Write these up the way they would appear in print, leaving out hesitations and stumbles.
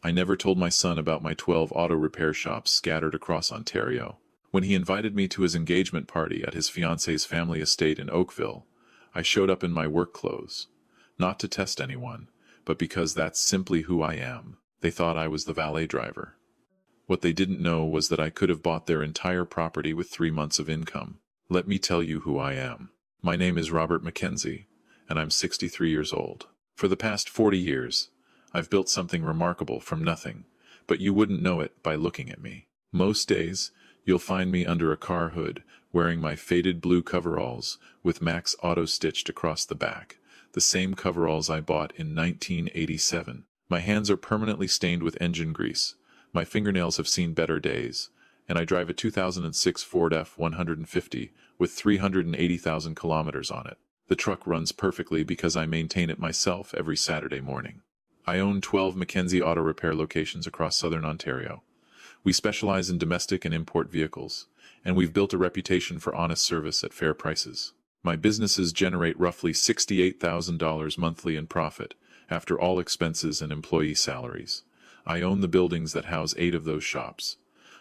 I never told my son about my 12 auto repair shops scattered across Ontario. When he invited me to his engagement party at his fiancée's family estate in Oakville, I showed up in my work clothes. Not to test anyone, but because that's simply who I am. They thought I was the valet driver. What they didn't know was that I could have bought their entire property with 3 months of income. Let me tell you who I am. My name is Robert Mackenzie, and I'm 63 years old. For the past 40 years, I've built something remarkable from nothing, but you wouldn't know it by looking at me. Most days, you'll find me under a car hood, wearing my faded blue coveralls with Max Auto stitched across the back, the same coveralls I bought in 1987. My hands are permanently stained with engine grease, my fingernails have seen better days, and I drive a 2006 Ford F-150 with 380,000 kilometers on it. The truck runs perfectly because I maintain it myself every Saturday morning. I own 12 Mackenzie Auto Repair locations across southern Ontario. We specialize in domestic and import vehicles, and we've built a reputation for honest service at fair prices. My businesses generate roughly $68,000 monthly in profit, after all expenses and employee salaries. I own the buildings that house 8 of those shops.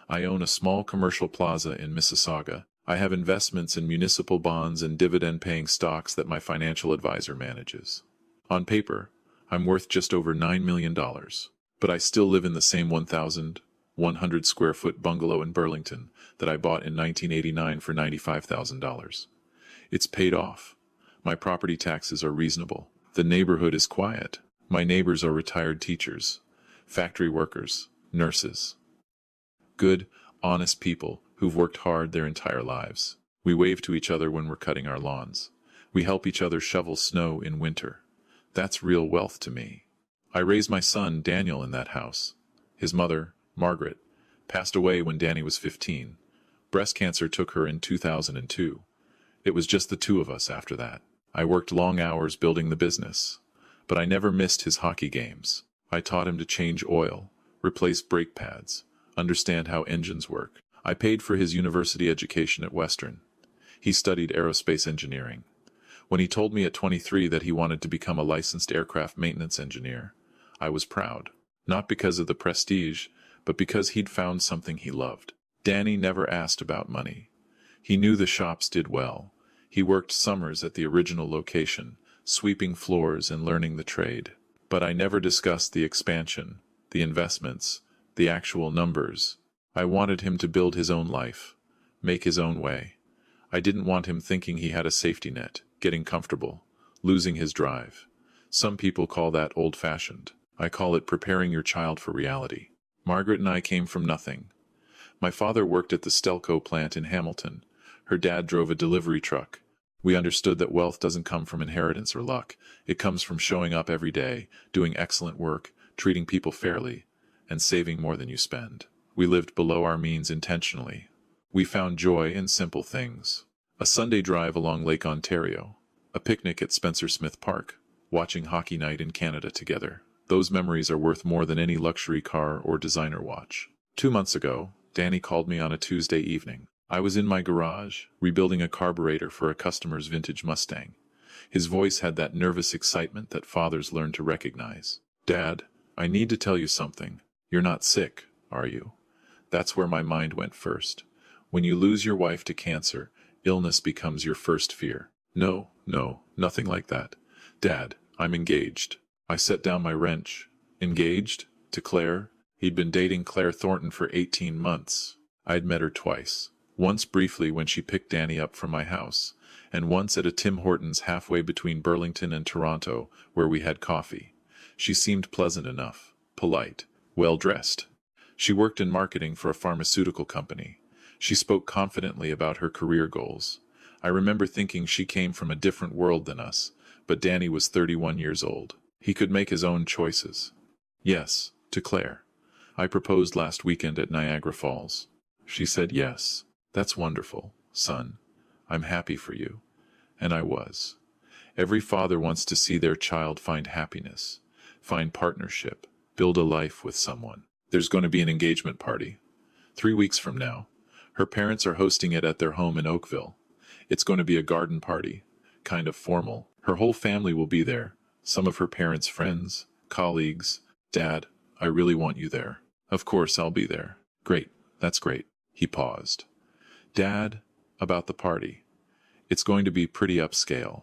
I own a small commercial plaza in Mississauga. I have investments in municipal bonds and dividend-paying stocks that my financial advisor manages. On paper, I'm worth just over $9 million, but I still live in the same 1,100 square foot bungalow in Burlington that I bought in 1989 for $95,000. It's paid off. My property taxes are reasonable. The neighborhood is quiet. My neighbors are retired teachers, factory workers, nurses. Good, honest people who've worked hard their entire lives. We wave to each other when we're cutting our lawns. We help each other shovel snow in winter. That's real wealth to me. I raised my son, Daniel, in that house. His mother, Margaret, passed away when Danny was 15. Breast cancer took her in 2002. It was just the 2 of us after that. I worked long hours building the business, but I never missed his hockey games. I taught him to change oil, replace brake pads, understand how engines work. I paid for his university education at Western. He studied aerospace engineering. When he told me at 23 that he wanted to become a licensed aircraft maintenance engineer, I was proud. Not because of the prestige, but because he'd found something he loved. Danny never asked about money. He knew the shops did well. He worked summers at the original location, sweeping floors and learning the trade. But I never discussed the expansion, the investments, the actual numbers. I wanted him to build his own life, make his own way. I didn't want him thinking he had a safety net, getting comfortable, losing his drive. Some people call that old-fashioned. I call it preparing your child for reality. Margaret and I came from nothing. My father worked at the Stelco plant in Hamilton. Her dad drove a delivery truck. We understood that wealth doesn't come from inheritance or luck. It comes from showing up every day, doing excellent work, treating people fairly, and saving more than you spend. We lived below our means intentionally. We found joy in simple things. A Sunday drive along Lake Ontario, a picnic at Spencer Smith Park, watching hockey night in Canada together. Those memories are worth more than any luxury car or designer watch. 2 months ago, Danny called me on a Tuesday evening. I was in my garage, rebuilding a carburetor for a customer's vintage Mustang. His voice had that nervous excitement that fathers learn to recognize. "Dad, I need to tell you something. You're not sick, are you?" That's where my mind went first. When you lose your wife to cancer, illness becomes your first fear. No, nothing like that. "Dad, I'm engaged." I set down my wrench. Engaged? To Claire? He'd been dating Claire Thornton for 18 months. I'd met her twice. Once briefly when she picked Danny up from my house, and once at a Tim Hortons halfway between Burlington and Toronto, where we had coffee. She seemed pleasant enough, polite, well-dressed. She worked in marketing for a pharmaceutical company. She spoke confidently about her career goals. I remember thinking she came from a different world than us, but Danny was 31 years old. He could make his own choices. Yes, to Claire. I proposed last weekend at Niagara Falls. She said yes. "That's wonderful, son. I'm happy for you." And I was. Every father wants to see their child find happiness, find partnership, build a life with someone. There's going to be an engagement party. 3 weeks from now. Her parents are hosting it at their home in Oakville. It's going to be a garden party, kind of formal. Her whole family will be there, some of her parents' friends, colleagues. "Dad, I really want you there. Of course I'll be there. Great, that's great. He paused. Dad, about the party. It's going to be pretty upscale.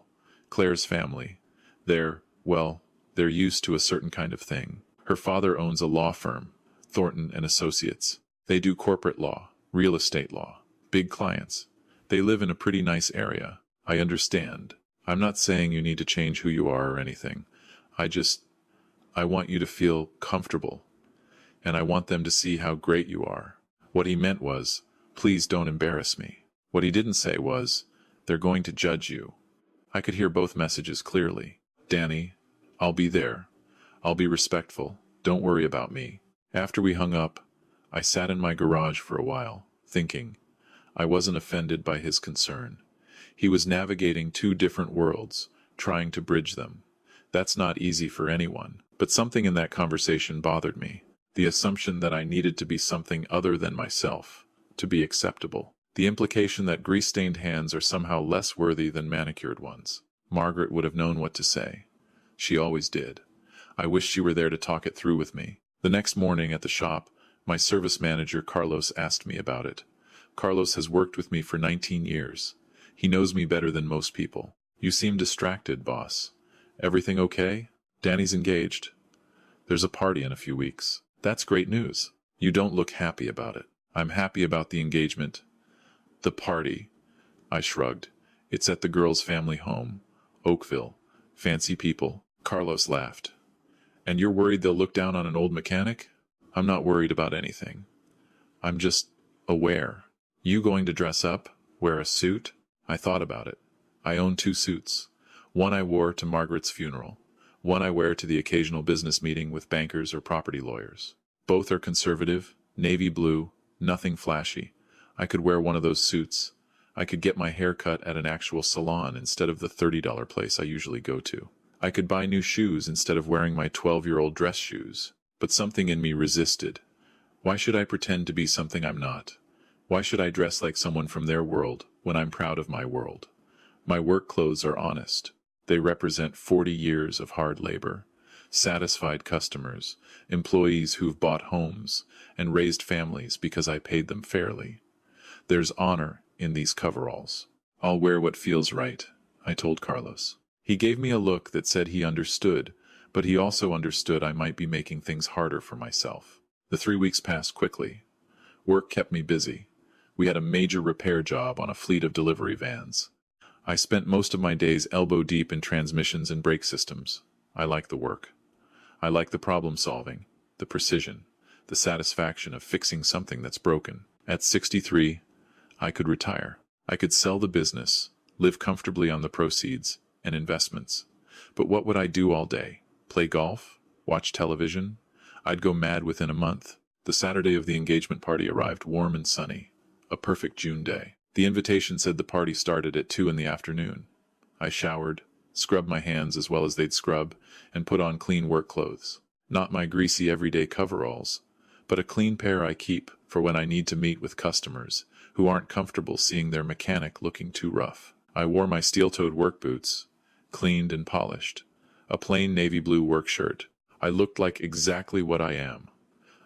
Claire's family. They're used to a certain kind of thing. Her father owns a law firm, Thornton and Associates. They do corporate law, real estate law, big clients. They live in a pretty nice area. I understand. I'm not saying you need to change who you are or anything. I want you to feel comfortable. And I want them to see how great you are. What he meant was, please don't embarrass me. What he didn't say was, they're going to judge you. I could hear both messages clearly. Danny, I'll be there. I'll be respectful. Don't worry about me. After we hung up, I sat in my garage for a while, thinking. I wasn't offended by his concern. He was navigating two different worlds, trying to bridge them. That's not easy for anyone, but something in that conversation bothered me. The assumption that I needed to be something other than myself, to be acceptable. The implication that grease-stained hands are somehow less worthy than manicured ones. Margaret would have known what to say. She always did. I wished she were there to talk it through with me. The next morning at the shop, my service manager Carlos asked me about it. Carlos has worked with me for 19 years. He knows me better than most people. You seem distracted, boss. Everything okay? Danny's engaged. There's a party in a few weeks. That's great news. You don't look happy about it. I'm happy about the engagement. The party. I shrugged. It's at the girl's family home. Oakville. Fancy people. Carlos laughed. And you're worried they'll look down on an old mechanic? I'm not worried about anything. I'm just aware. You going to dress up? Wear a suit? I thought about it. I own 2 suits. One I wore to Margaret's funeral. One I wear to the occasional business meeting with bankers or property lawyers. Both are conservative, navy blue, nothing flashy. I could wear one of those suits. I could get my hair cut at an actual salon instead of the $30 place I usually go to. I could buy new shoes instead of wearing my 12-year-old dress shoes. But something in me resisted. Why should I pretend to be something I'm not? Why should I dress like someone from their world when I'm proud of my world? My work clothes are honest. They represent 40 years of hard labor, satisfied customers, employees who've bought homes and raised families because I paid them fairly. There's honor in these coveralls. I'll wear what feels right, I told Carlos. He gave me a look that said he understood, but he also understood I might be making things harder for myself. The 3 weeks passed quickly. Work kept me busy. We had a major repair job on a fleet of delivery vans. I spent most of my days elbow deep in transmissions and brake systems. I like the work. I like the problem solving, the precision, the satisfaction of fixing something that's broken. At 63, I could retire. I could sell the business, live comfortably on the proceeds and investments. But what would I do all day? Play golf? Watch television? I'd go mad within a month. The Saturday of the engagement party arrived warm and sunny. A perfect June day. The invitation said the party started at 2 in the afternoon. I showered, scrubbed my hands as well as they'd scrub, and put on clean work clothes. Not my greasy everyday coveralls, but a clean pair I keep for when I need to meet with customers who aren't comfortable seeing their mechanic looking too rough. I wore my steel-toed work boots, cleaned and polished, a plain navy blue work shirt. I looked like exactly what I am.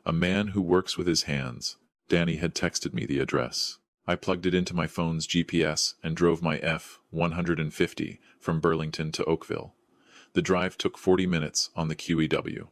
A man who works with his hands. Danny had texted me the address. I plugged it into my phone's GPS and drove my F-150 from Burlington to Oakville. The drive took 40 minutes on the QEW.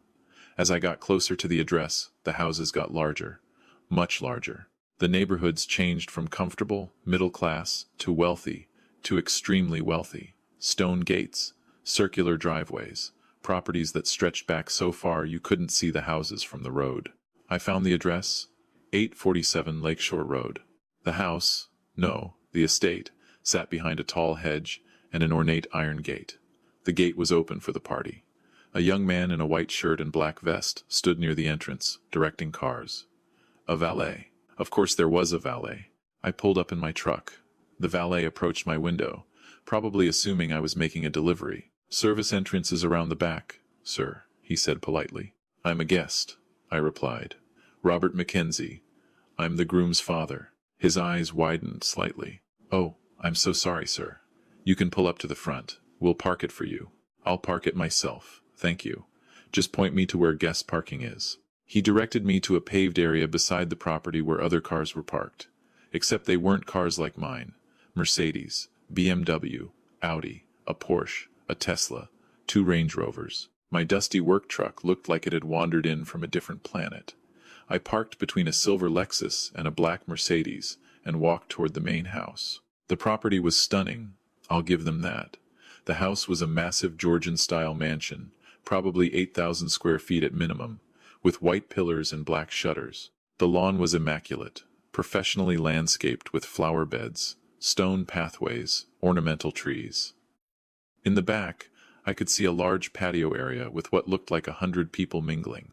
As I got closer to the address, the houses got larger, much larger. The neighborhoods changed from comfortable, middle class, to wealthy, to extremely wealthy. Stone gates, circular driveways, properties that stretched back so far you couldn't see the houses from the road. I found the address, 847 Lakeshore Road. The house, no, the estate, sat behind a tall hedge and an ornate iron gate. The gate was open for the party. A young man in a white shirt and black vest stood near the entrance, directing cars. A valet. Of course there was a valet. I pulled up in my truck. The valet approached my window, probably assuming I was making a delivery. Service entrance is around the back, sir, he said politely. I'm a guest, I replied. Robert Mackenzie. I'm the groom's father. His eyes widened slightly. Oh, I'm so sorry, sir. You can pull up to the front. We'll park it for you. I'll park it myself. Thank you. Just point me to where guest parking is. He directed me to a paved area beside the property where other cars were parked. Except they weren't cars like mine. Mercedes, BMW, Audi, a Porsche, a Tesla, 2 Range Rovers. My dusty work truck looked like it had wandered in from a different planet. I parked between a silver Lexus and a black Mercedes and walked toward the main house. The property was stunning, I'll give them that. The house was a massive Georgian-style mansion, probably 8,000 square feet at minimum, with white pillars and black shutters. The lawn was immaculate, professionally landscaped with flower beds, stone pathways, ornamental trees. In the back, I could see a large patio area with what looked like 100 people mingling.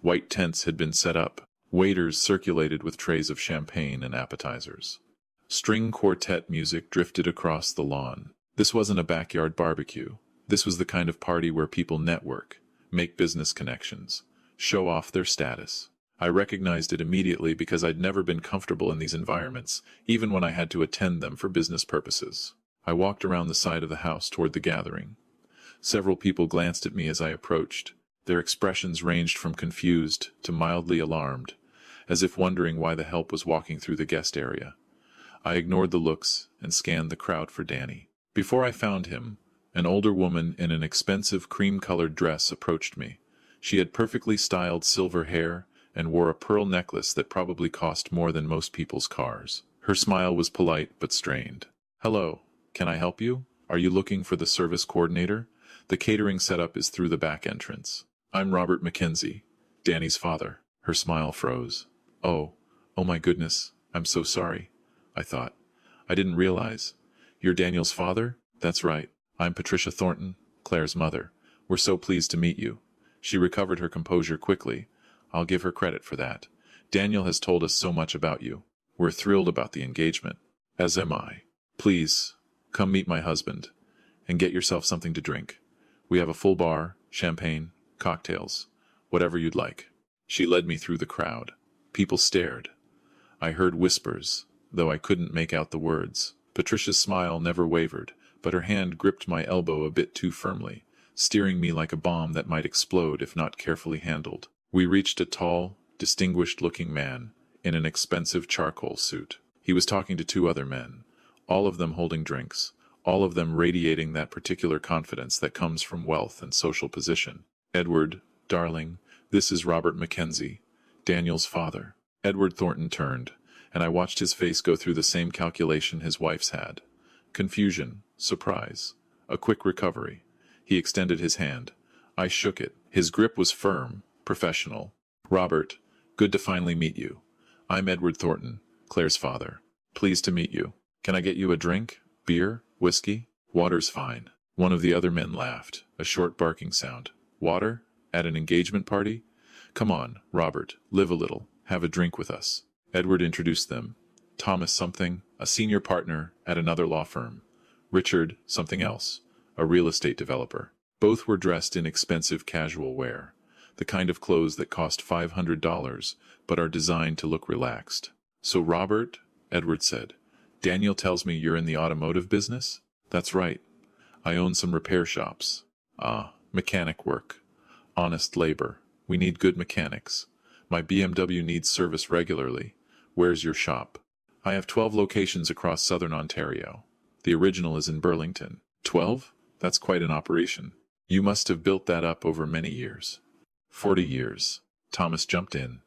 White tents had been set up. Waiters circulated with trays of champagne and appetizers. String quartet music drifted across the lawn. This wasn't a backyard barbecue. This was the kind of party where people network, make business connections, show off their status. I recognized it immediately because I'd never been comfortable in these environments, even when I had to attend them for business purposes. I walked around the side of the house toward the gathering. Several people glanced at me as I approached. Their expressions ranged from confused to mildly alarmed, as if wondering why the help was walking through the guest area. I ignored the looks and scanned the crowd for Danny. Before I found him, an older woman in an expensive cream-colored dress approached me. She had perfectly styled silver hair and wore a pearl necklace that probably cost more than most people's cars. Her smile was polite but strained. "Hello, can I help you? Are you looking for the service coordinator? The catering setup is through the back entrance. I'm Robert Mackenzie, Danny's father." Her smile froze. Oh my goodness, I'm so sorry," I thought. "I didn't realize. You're Daniel's father?" "That's right. I'm Patricia Thornton, Claire's mother. We're so pleased to meet you." She recovered her composure quickly. "I'll give her credit for that. Daniel has told us so much about you. We're thrilled about the engagement. As am I. Please, come meet my husband, and get yourself something to drink. We have a full bar, champagne, cocktails, whatever you'd like." She led me through the crowd. People stared. I heard whispers, though I couldn't make out the words. Patricia's smile never wavered, but her hand gripped my elbow a bit too firmly, steering me like a bomb that might explode if not carefully handled. We reached a tall, distinguished-looking man in an expensive charcoal suit. He was talking to 2 other men, all of them holding drinks, all of them radiating that particular confidence that comes from wealth and social position. "Edward, darling, this is Robert Mackenzie, Daniel's father." Edward Thornton turned, and I watched his face go through the same calculation his wife's had. Confusion, surprise, a quick recovery. He extended his hand. I shook it. His grip was firm, professional. "Robert, good to finally meet you. I'm Edward Thornton, Claire's father. Pleased to meet you. Can I get you a drink? Beer? Whiskey? Water's fine." One of the other men laughed, a short barking sound. "Water? At an engagement party? Come on, Robert, live a little. Have a drink with us." Edward introduced them. Thomas something, a senior partner at another law firm. Richard something else, a real estate developer. Both were dressed in expensive casual wear, the kind of clothes that cost $500 but are designed to look relaxed. "So Robert," Edward said, "Daniel tells me you're in the automotive business?" "That's right. I own some repair shops." "Ah, mechanic work. Honest labor. We need good mechanics. My BMW needs service regularly. Where's your shop?" "I have 12 locations across southern Ontario. The original is in Burlington." 12? That's quite an operation. You must have built that up over many years." 40 years. Thomas jumped in.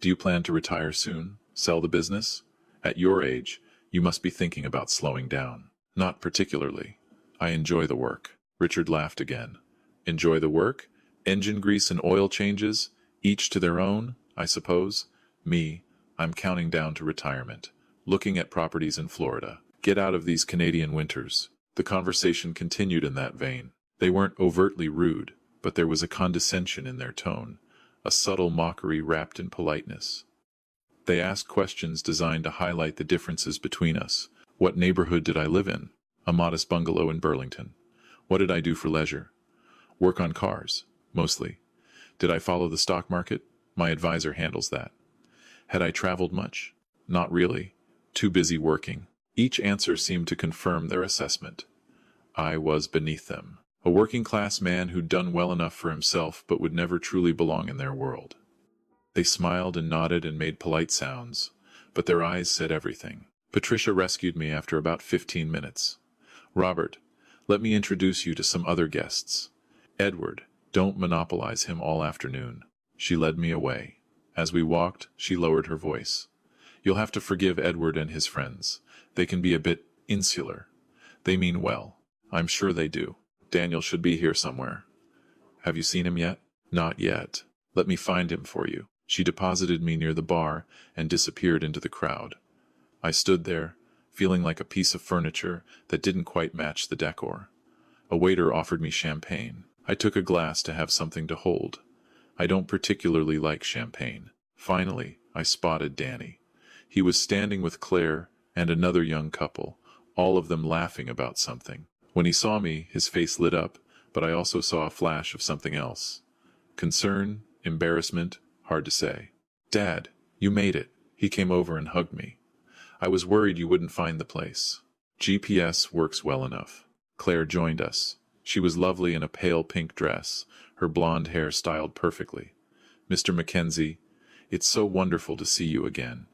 "Do you plan to retire soon? Sell the business? At your age, you must be thinking about slowing down." "Not particularly. I enjoy the work." Richard laughed again. "Enjoy the work? Engine grease and oil changes, each to their own, I suppose. Me, I'm counting down to retirement, looking at properties in Florida. Get out of these Canadian winters." The conversation continued in that vein. They weren't overtly rude, but there was a condescension in their tone, a subtle mockery wrapped in politeness. They asked questions designed to highlight the differences between us. What neighborhood did I live in? A modest bungalow in Burlington. What did I do for leisure? Work on cars, mostly. Did I follow the stock market? My advisor handles that. Had I traveled much? Not really. Too busy working. Each answer seemed to confirm their assessment. I was beneath them. A working-class man who'd done well enough for himself but would never truly belong in their world. They smiled and nodded and made polite sounds, but their eyes said everything. Patricia rescued me after about 15 minutes. Robert, let me introduce you to some other guests. Edward, don't monopolize him all afternoon. She led me away. As we walked, she lowered her voice. You'll have to forgive Edward and his friends. They can be a bit insular. They mean well. I'm sure they do. Daniel should be here somewhere. Have you seen him yet? Not yet. Let me find him for you. She deposited me near the bar and disappeared into the crowd. I stood there, feeling like a piece of furniture that didn't quite match the decor. A waiter offered me champagne. I took a glass to have something to hold. I don't particularly like champagne. Finally, I spotted Danny. He was standing with Claire and another young couple, all of them laughing about something. When he saw me, his face lit up, but I also saw a flash of something else. Concern, embarrassment, hard to say. Dad, you made it. He came over and hugged me. I was worried you wouldn't find the place. GPS works well enough. Claire joined us. She was lovely in a pale pink dress, her blonde hair styled perfectly. Mr. Mackenzie, it's so wonderful to see you again.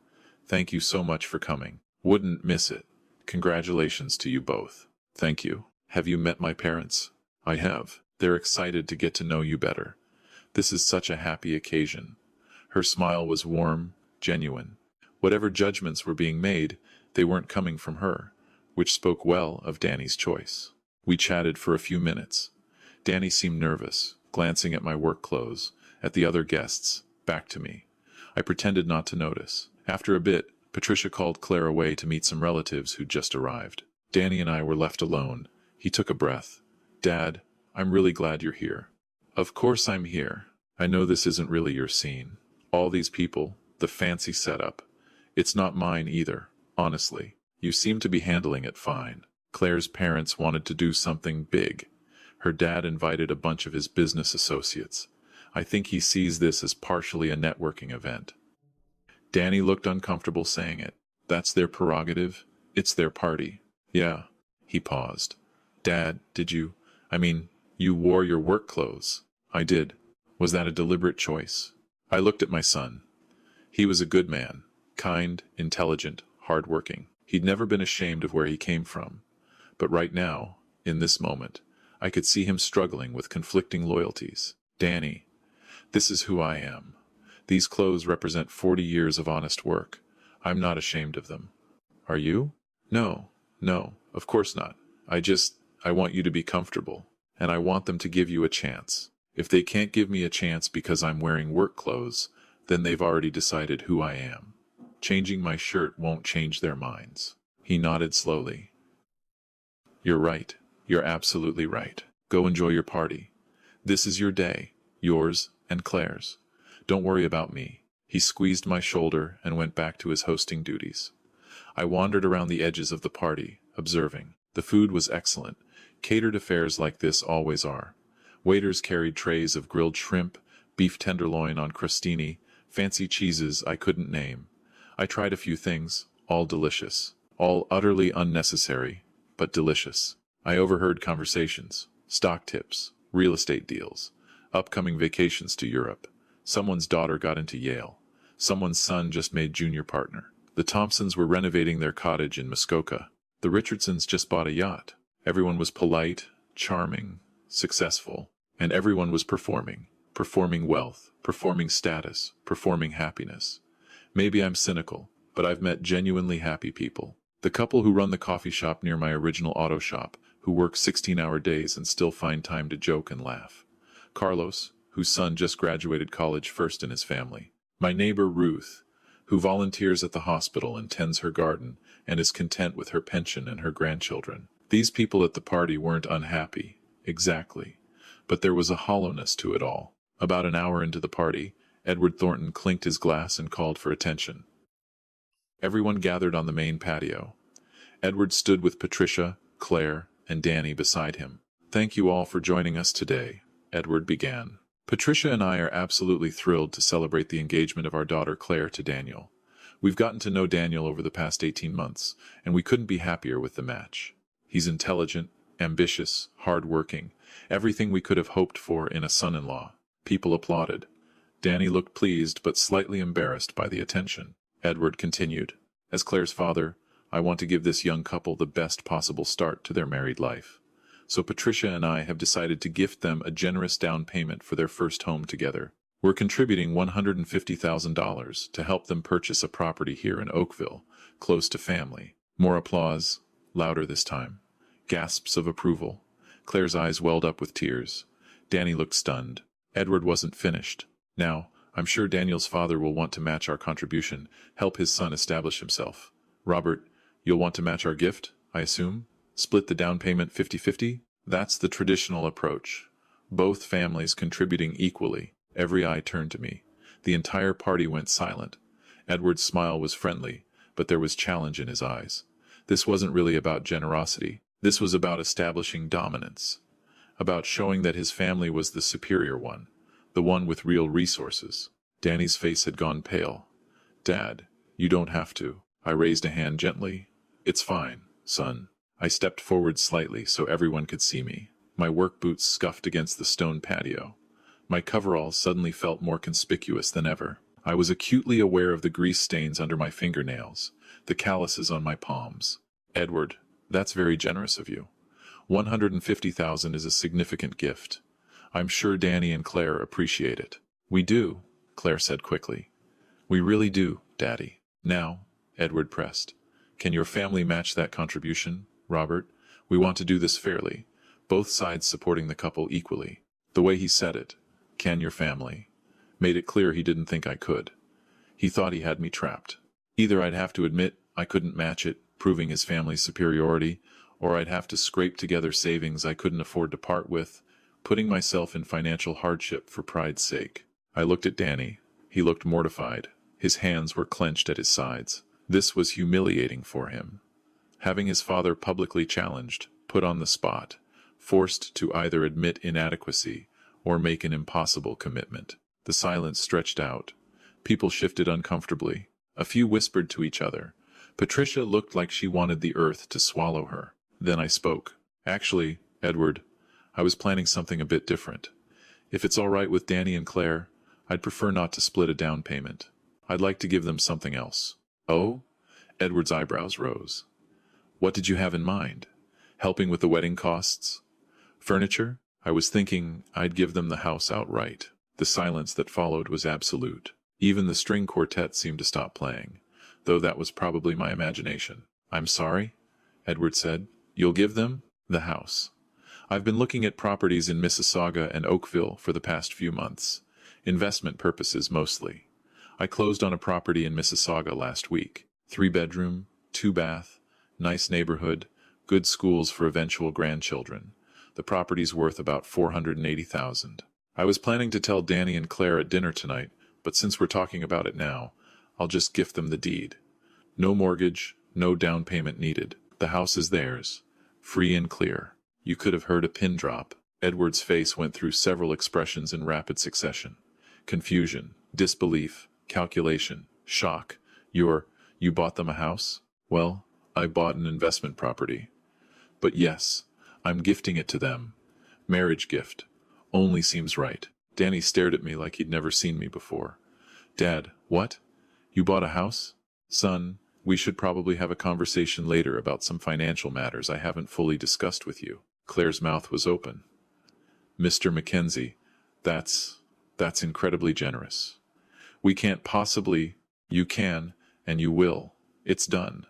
Thank you so much for coming. Wouldn't miss it. Congratulations to you both. Thank you. Have you met my parents? I have. They're excited to get to know you better. This is such a happy occasion. Her smile was warm, genuine. Whatever judgments were being made, they weren't coming from her, which spoke well of Danny's choice. We chatted for a few minutes. Danny seemed nervous, glancing at my work clothes, at the other guests, back to me. I pretended not to notice. After a bit, Patricia called Claire away to meet some relatives who'd just arrived. Danny and I were left alone. He took a breath. Dad, I'm really glad you're here. Of course I'm here. I know this isn't really your scene. All these people, the fancy setup. It's not mine either, honestly. You seem to be handling it fine. Claire's parents wanted to do something big. Her dad invited a bunch of his business associates. I think he sees this as partially a networking event. Danny looked uncomfortable saying it. That's their prerogative. It's their party. Yeah. He paused. Dad, you wore your work clothes. I did. Was that a deliberate choice? I looked at my son. He was a good man. Kind, intelligent, hard-working. He'd never been ashamed of where he came from. But right now, in this moment, I could see him struggling with conflicting loyalties. Danny, this is who I am. These clothes represent 40 years of honest work. I'm not ashamed of them. Are you? No, of course not. I want you to be comfortable, and I want them to give you a chance. If they can't give me a chance because I'm wearing work clothes, then they've already decided who I am. Changing my shirt won't change their minds. He nodded slowly. You're right. You're absolutely right. Go enjoy your party. This is your day, yours and Claire's. Don't worry about me. He squeezed my shoulder and went back to his hosting duties. I wandered around the edges of the party, observing. The food was excellent. Catered affairs like this always are. Waiters carried trays of grilled shrimp, beef tenderloin on crostini, fancy cheeses I couldn't name. I tried a few things, all delicious. All utterly unnecessary, but delicious. I overheard conversations, stock tips, real estate deals, upcoming vacations to Europe. Someone's daughter got into Yale. Someone's son just made junior partner. The Thompsons were renovating their cottage in Muskoka. The Richardsons just bought a yacht. Everyone was polite, charming, successful, and everyone was performing wealth, performing status, performing happiness. Maybe I'm cynical, but I've met genuinely happy people. The couple who run the coffee shop near my original auto shop, who work 16-hour days and still find time to joke and laugh. Carlos, whose son just graduated college first in his family. My neighbor Ruth, who volunteers at the hospital and tends her garden and is content with her pension and her grandchildren. These people at the party weren't unhappy, exactly, but there was a hollowness to it all. About an hour into the party, Edward Thornton clinked his glass and called for attention. Everyone gathered on the main patio. Edward stood with Patricia, Claire, and Danny beside him. Thank you all for joining us today, Edward began. Patricia and I are absolutely thrilled to celebrate the engagement of our daughter Claire to Daniel. We've gotten to know Daniel over the past 18 months, and we couldn't be happier with the match. He's intelligent, ambitious, hard-working, everything we could have hoped for in a son-in-law. People applauded. Danny looked pleased but slightly embarrassed by the attention. Edward continued, "As Claire's father, I want to give this young couple the best possible start to their married life. So Patricia and I have decided to gift them a generous down payment for their first home together. We're contributing $150,000 to help them purchase a property here in Oakville, close to family." More applause, louder this time. Gasps of approval. Claire's eyes welled up with tears. Danny looked stunned. Edward wasn't finished. "Now, I'm sure Daniel's father will want to match our contribution, help his son establish himself. Robert, you'll want to match our gift, I assume? Split the down payment 50-50? That's the traditional approach. Both families contributing equally." Every eye turned to me. The entire party went silent. Edward's smile was friendly, but there was challenge in his eyes. This wasn't really about generosity. This was about establishing dominance. About showing that his family was the superior one, the one with real resources. Danny's face had gone pale. "Dad, you don't have to." I raised a hand gently. "It's fine, son." I stepped forward slightly so everyone could see me. My work boots scuffed against the stone patio. My coveralls suddenly felt more conspicuous than ever. I was acutely aware of the grease stains under my fingernails, the calluses on my palms. "Edward, that's very generous of you. 150,000 is a significant gift. I'm sure Danny and Claire appreciate it." "We do," Claire said quickly. "We really do, Daddy." "Now," Edward pressed, "can your family match that contribution, Robert? We want to do this fairly, both sides supporting the couple equally." The way he said it, "Can your family?" made it clear he didn't think I could. He thought he had me trapped. Either I'd have to admit I couldn't match it, proving his family's superiority, or I'd have to scrape together savings I couldn't afford to part with, putting myself in financial hardship for pride's sake. I looked at Danny. He looked mortified. His hands were clenched at his sides. This was humiliating for him. Having his father publicly challenged, put on the spot, forced to either admit inadequacy or make an impossible commitment. The silence stretched out. People shifted uncomfortably. A few whispered to each other. Patricia looked like she wanted the earth to swallow her. Then I spoke. "Actually, Edward, I was planning something a bit different. If it's all right with Danny and Claire, I'd prefer not to split a down payment. I'd like to give them something else." "Oh?" Edward's eyebrows rose. "What did you have in mind? Helping with the wedding costs? Furniture? I was thinking I'd give them the house outright." The silence that followed was absolute. Even the string quartet seemed to stop playing, though that was probably my imagination. "I'm sorry," Edward said. "You'll give them the house. I've been looking at properties in Mississauga and Oakville for the past few months. Investment purposes mostly. I closed on a property in Mississauga last week. 3-bedroom, 2-bath, nice neighborhood, good schools for eventual grandchildren. The property's worth about $480,000. I was planning to tell Danny and Claire at dinner tonight, but since we're talking about it now, I'll just gift them the deed. No mortgage, no down payment needed. The house is theirs, free and clear." You could have heard a pin drop. Edward's face went through several expressions in rapid succession. Confusion, disbelief, calculation, shock. You bought them a house?" "Well, I bought an investment property. But yes, I'm gifting it to them. Marriage gift. Only seems right." Danny stared at me like he'd never seen me before. "Dad, what? You bought a house? Son, we should probably have a conversation later about some financial matters I haven't fully discussed with you." Claire's mouth was open. "Mr. Mackenzie, that's incredibly generous. We can't possibly—" "You can, and you will. It's done.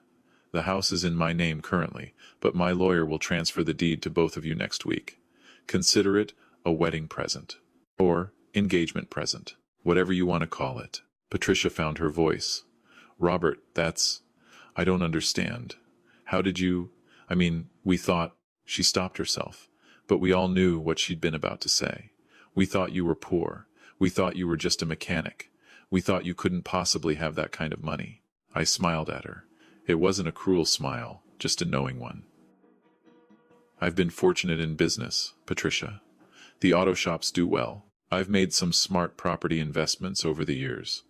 The house is in my name currently, but my lawyer will transfer the deed to both of you next week. Consider it a wedding present. Or engagement present. Whatever you want to call it." Patricia found her voice. "Robert, I don't understand. How did you— we thought—" She stopped herself, but we all knew what she'd been about to say. "We thought you were poor. We thought you were just a mechanic. We thought you couldn't possibly have that kind of money." I smiled at her. It wasn't a cruel smile, just a knowing one. "I've been fortunate in business, Patricia. The auto shops do well. I've made some smart property investments over the years.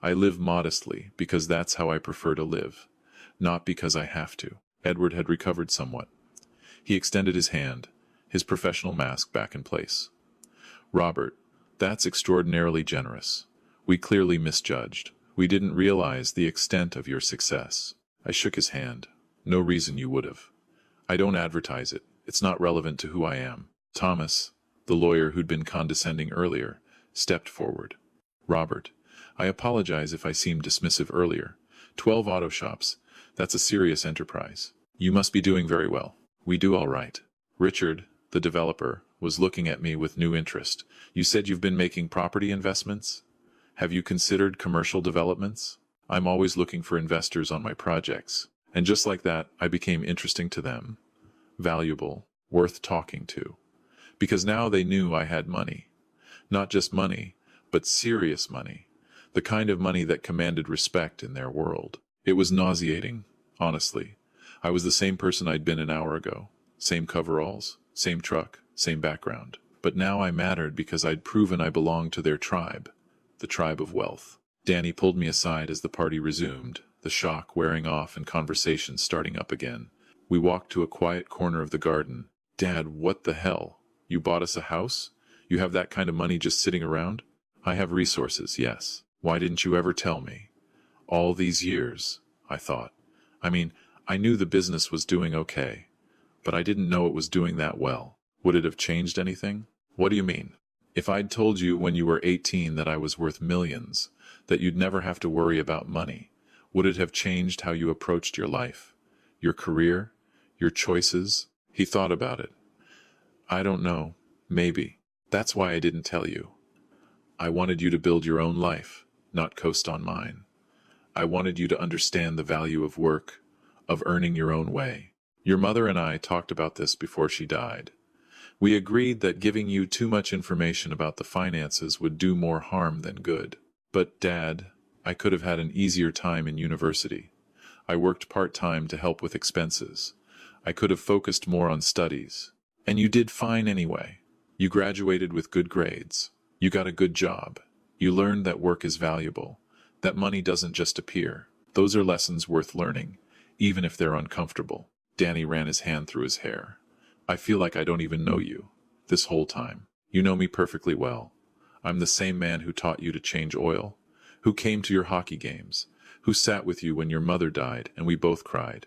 I live modestly because that's how I prefer to live, not because I have to." Edward had recovered somewhat. He extended his hand, his professional mask back in place. "Robert, That's extraordinarily generous. We clearly misjudged. We didn't realize the extent of your success. I shook his hand. No reason you would have. I don't advertise it. It's not relevant to who I am. Thomas, the lawyer who'd been condescending earlier, stepped forward. Robert, I apologize if I seemed dismissive earlier. 12 auto shops. That's a serious enterprise. You must be doing very well. We do all right. Richard, the developer, was looking at me with new interest. You said you've been making property investments? Have you considered commercial developments? I'm always looking for investors on my projects. And just like that, I became interesting to them. Valuable, worth talking to. Because now they knew I had money. Not just money, but serious money. The kind of money that commanded respect in their world. It was nauseating, honestly. I was the same person I'd been an hour ago. Same coveralls, same truck, same background. But now I mattered because I'd proven I belonged to their tribe. The tribe of wealth. Danny pulled me aside as the party resumed, the shock wearing off and conversation starting up again. We walked to a quiet corner of the garden. Dad, what the hell? You bought us a house? You have that kind of money just sitting around? I have resources, yes. Why didn't you ever tell me? All these years, I thought. I knew the business was doing okay, but I didn't know it was doing that well. Would it have changed anything? What do you mean? If I'd told you when you were 18 that I was worth millions, that you'd never have to worry about money, would it have changed how you approached your life? Your career? Your choices? He thought about it. I don't know. Maybe. That's why I didn't tell you. I wanted you to build your own life, not coast on mine. I wanted you to understand the value of work, of earning your own way. Your mother and I talked about this before she died. We agreed that giving you too much information about the finances would do more harm than good. But, Dad, I could have had an easier time in university. I worked part-time to help with expenses. I could have focused more on studies. And you did fine anyway. You graduated with good grades. You got a good job. You learned that work is valuable, that money doesn't just appear. Those are lessons worth learning, even if they're uncomfortable. Danny ran his hand through his hair. I feel like I don't even know you. This whole time. You know me perfectly well. I'm the same man who taught you to change oil, who came to your hockey games, who sat with you when your mother died and we both cried.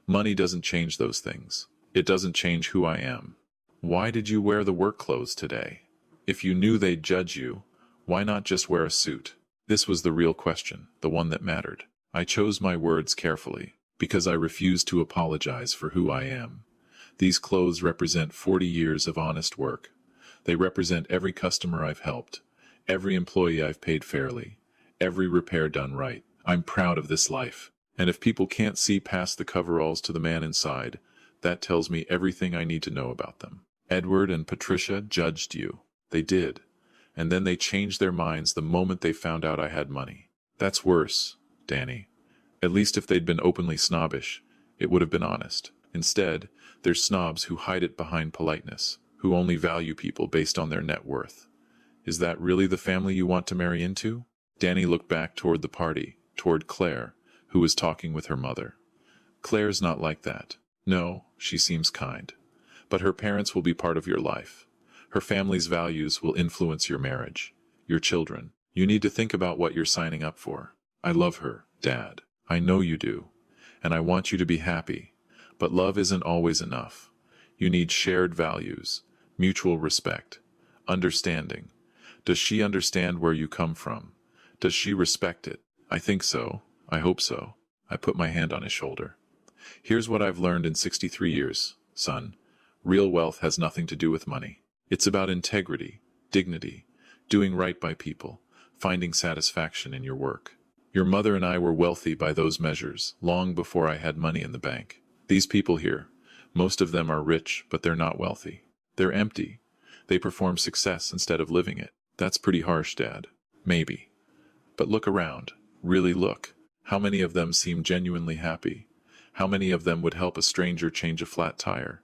Money doesn't change those things. It doesn't change who I am. Why did you wear the work clothes today? If you knew they'd judge you, why not just wear a suit? This was the real question, the one that mattered. I chose my words carefully, because I refused to apologize for who I am. These clothes represent 40 years of honest work. They represent every customer I've helped, every employee I've paid fairly, every repair done right. I'm proud of this life. And if people can't see past the coveralls to the man inside, that tells me everything I need to know about them. Edward and Patricia judged you. They did. And then they changed their minds the moment they found out I had money. That's worse, Danny. At least if they'd been openly snobbish, it would have been honest. Instead, they're snobs who hide it behind politeness, who only value people based on their net worth. Is that really the family you want to marry into? Danny looked back toward the party, toward Claire, who was talking with her mother. Claire's not like that. No, she seems kind. But her parents will be part of your life. Her family's values will influence your marriage, your children. You need to think about what you're signing up for. I love her, Dad. I know you do. And I want you to be happy. But love isn't always enough. You need shared values, mutual respect, understanding. Does she understand where you come from? Does she respect it? I think so. I hope so. I put my hand on his shoulder. Here's what I've learned in 63 years, son. Real wealth has nothing to do with money. It's about integrity, dignity, doing right by people, finding satisfaction in your work. Your mother and I were wealthy by those measures, long before I had money in the bank. These people here, most of them are rich, but they're not wealthy. They're empty. They perform success instead of living it. That's pretty harsh, Dad. Maybe. But look around. Really look. How many of them seem genuinely happy? How many of them would help a stranger change a flat tire?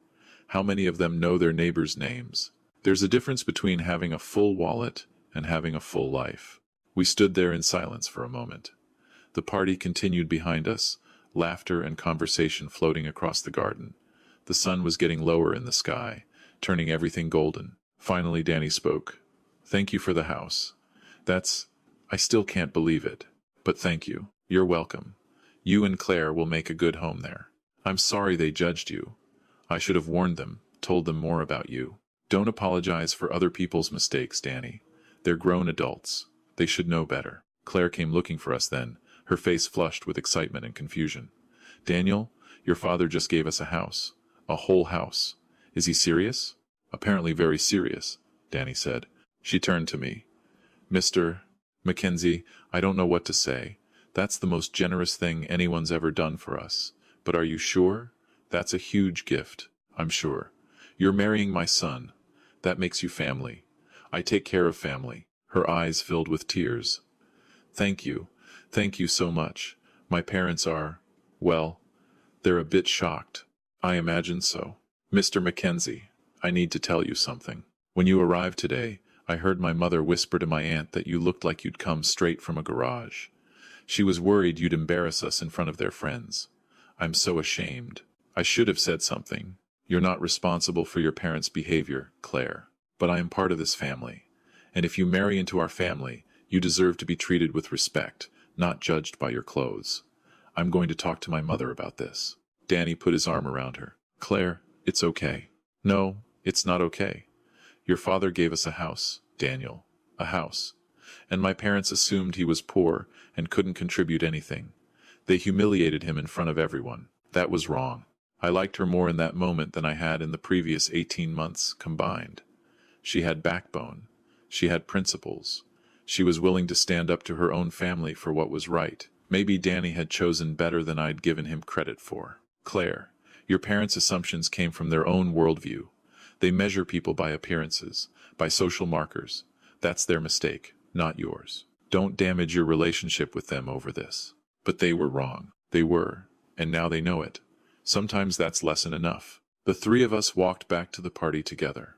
How many of them know their neighbors' names? There's a difference between having a full wallet and having a full life. We stood there in silence for a moment. The party continued behind us, laughter and conversation floating across the garden. The sun was getting lower in the sky, turning everything golden. Finally, Danny spoke. Thank you for the house. I still can't believe it. But thank you. You're welcome. You and Claire will make a good home there. I'm sorry they judged you. I should have warned them, told them more about you. Don't apologize for other people's mistakes, Danny. They're grown adults. They should know better. Claire came looking for us then, her face flushed with excitement and confusion. Daniel, your father just gave us a house. A whole house. Is he serious? Apparently very serious, Danny said. She turned to me. Mr. Mackenzie, I don't know what to say. That's the most generous thing anyone's ever done for us. But are you sure? That's a huge gift, I'm sure. You're marrying my son. That makes you family. I take care of family. Her eyes filled with tears. Thank you. Thank you so much. My parents are, well, they're a bit shocked. I imagine so. Mr. Mackenzie, I need to tell you something. When you arrived today, I heard my mother whisper to my aunt that you looked like you'd come straight from a garage. She was worried you'd embarrass us in front of their friends. I'm so ashamed. I should have said something. You're not responsible for your parents' behavior, Claire. But I am part of this family. And if you marry into our family, you deserve to be treated with respect, not judged by your clothes. I'm going to talk to my mother about this. Danny put his arm around her. Claire, it's okay. No, it's not okay. Your father gave us a house, Daniel. A house. And my parents assumed he was poor and couldn't contribute anything. They humiliated him in front of everyone. That was wrong. I liked her more in that moment than I had in the previous 18 months combined. She had backbone. She had principles. She was willing to stand up to her own family for what was right. Maybe Danny had chosen better than I'd given him credit for. Claire, your parents' assumptions came from their own worldview. They measure people by appearances, by social markers. That's their mistake, not yours. Don't damage your relationship with them over this. But they were wrong. They were, and now they know it. Sometimes that's lesson enough. The three of us walked back to the party together.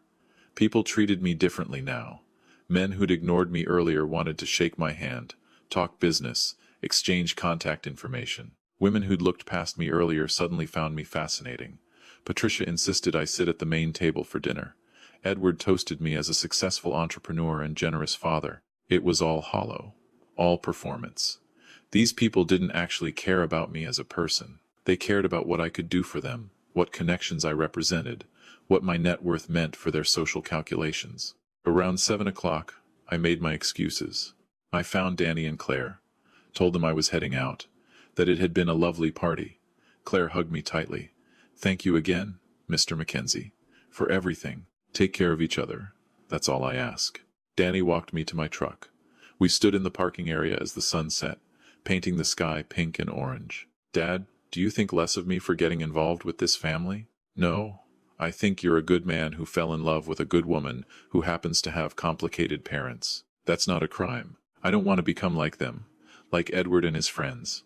People treated me differently now. Men who'd ignored me earlier wanted to shake my hand, talk business, exchange contact information. Women who'd looked past me earlier suddenly found me fascinating. Patricia insisted I sit at the main table for dinner. Edward toasted me as a successful entrepreneur and generous father. It was all hollow. All performance. These people didn't actually care about me as a person. They cared about what I could do for them, what connections I represented, what my net worth meant for their social calculations. Around 7 o'clock, I made my excuses. I found Danny and Claire, told them I was heading out, that it had been a lovely party. Claire hugged me tightly. Thank you again, Mr. Mackenzie, for everything. Take care of each other. That's all I ask. Danny walked me to my truck. We stood in the parking area as the sun set, painting the sky pink and orange. Dad, do you think less of me for getting involved with this family? No. I think you're a good man who fell in love with a good woman who happens to have complicated parents. That's not a crime. I don't want to become like them, like Edward and his friends.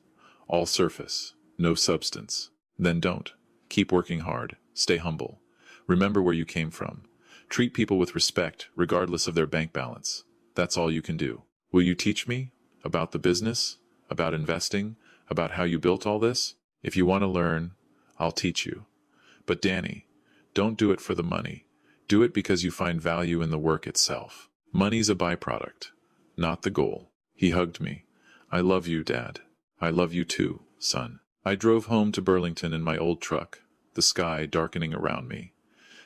All surface, no substance. Then don't. Keep working hard. Stay humble. Remember where you came from. Treat people with respect, regardless of their bank balance. That's all you can do. Will you teach me? About the business? About investing? About how you built all this? If you want to learn, I'll teach you. But Danny, don't do it for the money. Do it because you find value in the work itself. Money's a byproduct, not the goal. He hugged me. I love you, Dad. I love you too, son. I drove home to Burlington in my old truck, the sky darkening around me.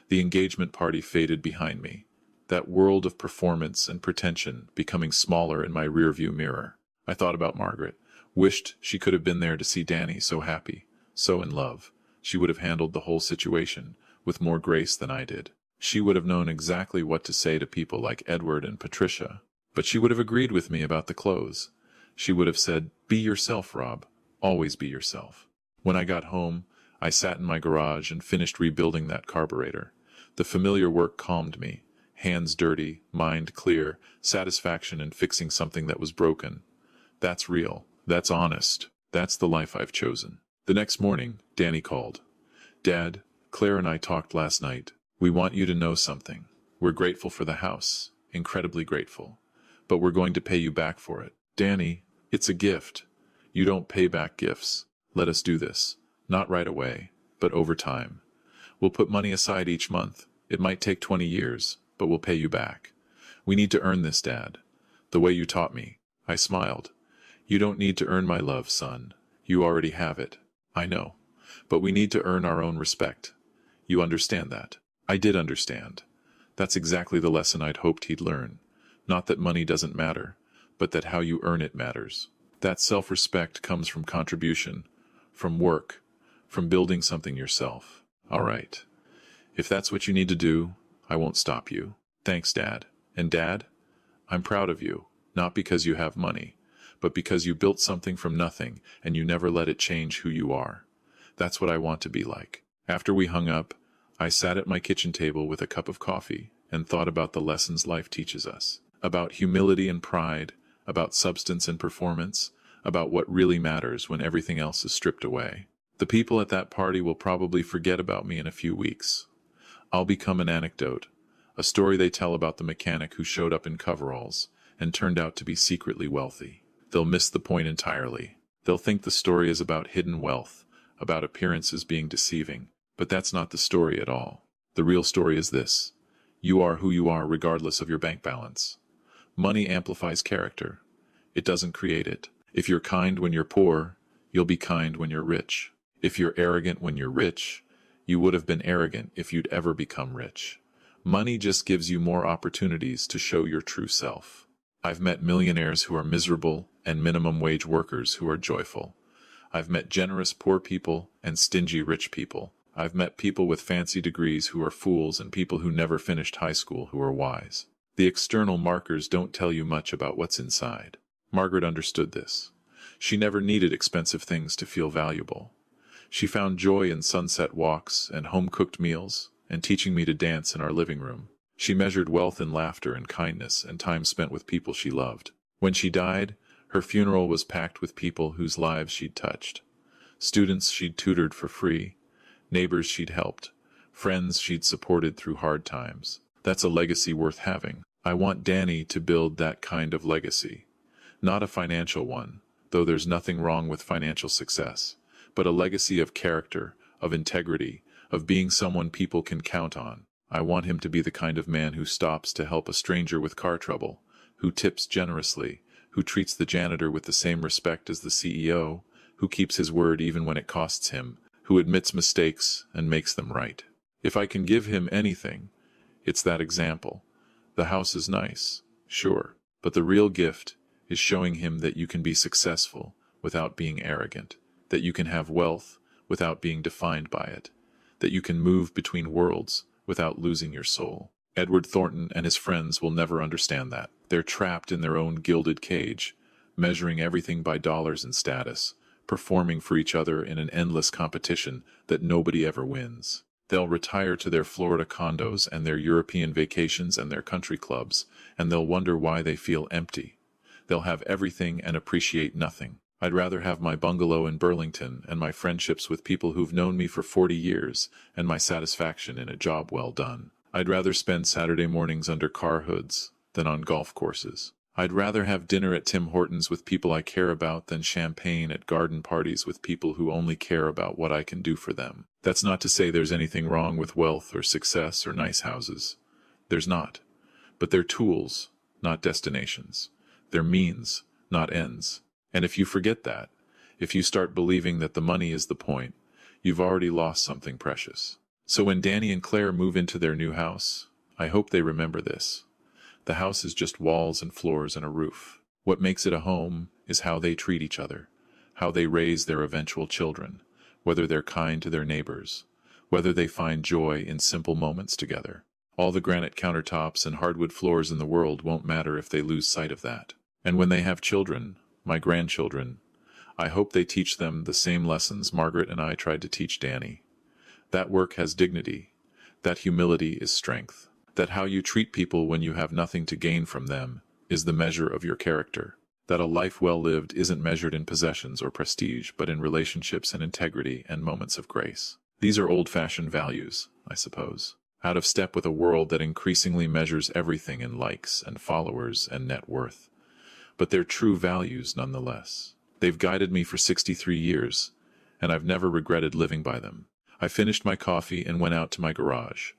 The engagement party faded behind me, that world of performance and pretension becoming smaller in my rearview mirror. I thought about Margaret, wished she could have been there to see Danny so happy, so in love. She would have handled the whole situation with more grace than I did. She would have known exactly what to say to people like Edward and Patricia. But she would have agreed with me about the clothes. She would have said, "Be yourself, Rob. Always be yourself." When I got home, I sat in my garage and finished rebuilding that carburetor. The familiar work calmed me. Hands dirty, mind clear, satisfaction in fixing something that was broken. That's real. That's honest. That's the life I've chosen. The next morning, Danny called. Dad, Claire and I talked last night. We want you to know something. We're grateful for the house. Incredibly grateful. But we're going to pay you back for it. Danny, it's a gift. You don't pay back gifts. Let us do this. Not right away, but over time. We'll put money aside each month. It might take 20 years, but we'll pay you back. We need to earn this, Dad. The way you taught me. I smiled. You don't need to earn my love, son. You already have it. I know. But we need to earn our own respect. You understand that? I did understand. That's exactly the lesson I'd hoped he'd learn. Not that money doesn't matter, but that how you earn it matters. That self-respect comes from contribution, from work, from building something yourself. All right. If that's what you need to do, I won't stop you. Thanks, Dad. And Dad, I'm proud of you, not because you have money, but because you built something from nothing and you never let it change who you are. That's what I want to be like. After we hung up, I sat at my kitchen table with a cup of coffee and thought about the lessons life teaches us. About humility and pride, about substance and performance, about what really matters when everything else is stripped away. The people at that party will probably forget about me in a few weeks. I'll become an anecdote, a story they tell about the mechanic who showed up in coveralls and turned out to be secretly wealthy. They'll miss the point entirely. They'll think the story is about hidden wealth, about appearances being deceiving, but that's not the story at all. The real story is this. You are who you are regardless of your bank balance. Money amplifies character. It doesn't create it. If you're kind when you're poor, you'll be kind when you're rich. If you're arrogant when you're rich, you would have been arrogant if you'd ever become rich. Money just gives you more opportunities to show your true self. I've met millionaires who are miserable and minimum wage workers who are joyful. I've met generous poor people and stingy rich people. I've met people with fancy degrees who are fools and people who never finished high school who are wise. The external markers don't tell you much about what's inside. Margaret understood this. She never needed expensive things to feel valuable. She found joy in sunset walks and home-cooked meals and teaching me to dance in our living room. She measured wealth in laughter and kindness and time spent with people she loved. When she died, her funeral was packed with people whose lives she'd touched. Students she'd tutored for free, neighbors she'd helped, friends she'd supported through hard times. That's a legacy worth having. I want Danny to build that kind of legacy. Not a financial one, though there's nothing wrong with financial success, but a legacy of character, of integrity, of being someone people can count on. I want him to be the kind of man who stops to help a stranger with car trouble, who tips generously, who treats the janitor with the same respect as the CEO, who keeps his word even when it costs him, who admits mistakes and makes them right. If I can give him anything, it's that example. The house is nice, sure, but the real gift is showing him that you can be successful without being arrogant, that you can have wealth without being defined by it, that you can move between worlds without losing your soul. Edward Thornton and his friends will never understand that. They're trapped in their own gilded cage, measuring everything by dollars and status, performing for each other in an endless competition that nobody ever wins. They'll retire to their Florida condos and their European vacations and their country clubs, and they'll wonder why they feel empty. They'll have everything and appreciate nothing. I'd rather have my bungalow in Burlington and my friendships with people who've known me for 40 years and my satisfaction in a job well done. I'd rather spend Saturday mornings under car hoods than on golf courses. I'd rather have dinner at Tim Hortons with people I care about than champagne at garden parties with people who only care about what I can do for them. That's not to say there's anything wrong with wealth or success or nice houses. There's not. But they're tools, not destinations. They're means, not ends. And if you forget that, if you start believing that the money is the point, you've already lost something precious. So when Danny and Claire move into their new house, I hope they remember this. The house is just walls and floors and a roof. What makes it a home is how they treat each other, how they raise their eventual children, whether they're kind to their neighbors, whether they find joy in simple moments together. All the granite countertops and hardwood floors in the world won't matter if they lose sight of that. And when they have children, my grandchildren, I hope they teach them the same lessons Margaret and I tried to teach Danny. That work has dignity, that humility is strength, that how you treat people when you have nothing to gain from them is the measure of your character, that a life well lived isn't measured in possessions or prestige, but in relationships and integrity and moments of grace. These are old-fashioned values, I suppose, out of step with a world that increasingly measures everything in likes and followers and net worth. But they're true values nonetheless. They've guided me for 63 years, and I've never regretted living by them. I finished my coffee and went out to my garage.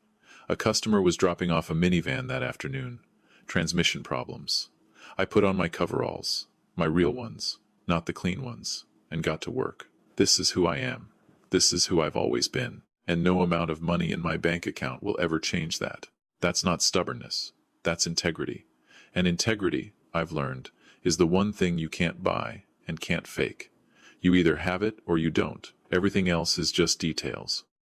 A customer was dropping off a minivan that afternoon. transmission problems. I put on my coveralls, my real ones, not the clean ones, and got to work. This is who I am. This is who I've always been. And no amount of money in my bank account will ever change that. That's not stubbornness. That's integrity. And integrity, I've learned, is the one thing you can't buy and can't fake. You either have it or you don't. Everything else is just details.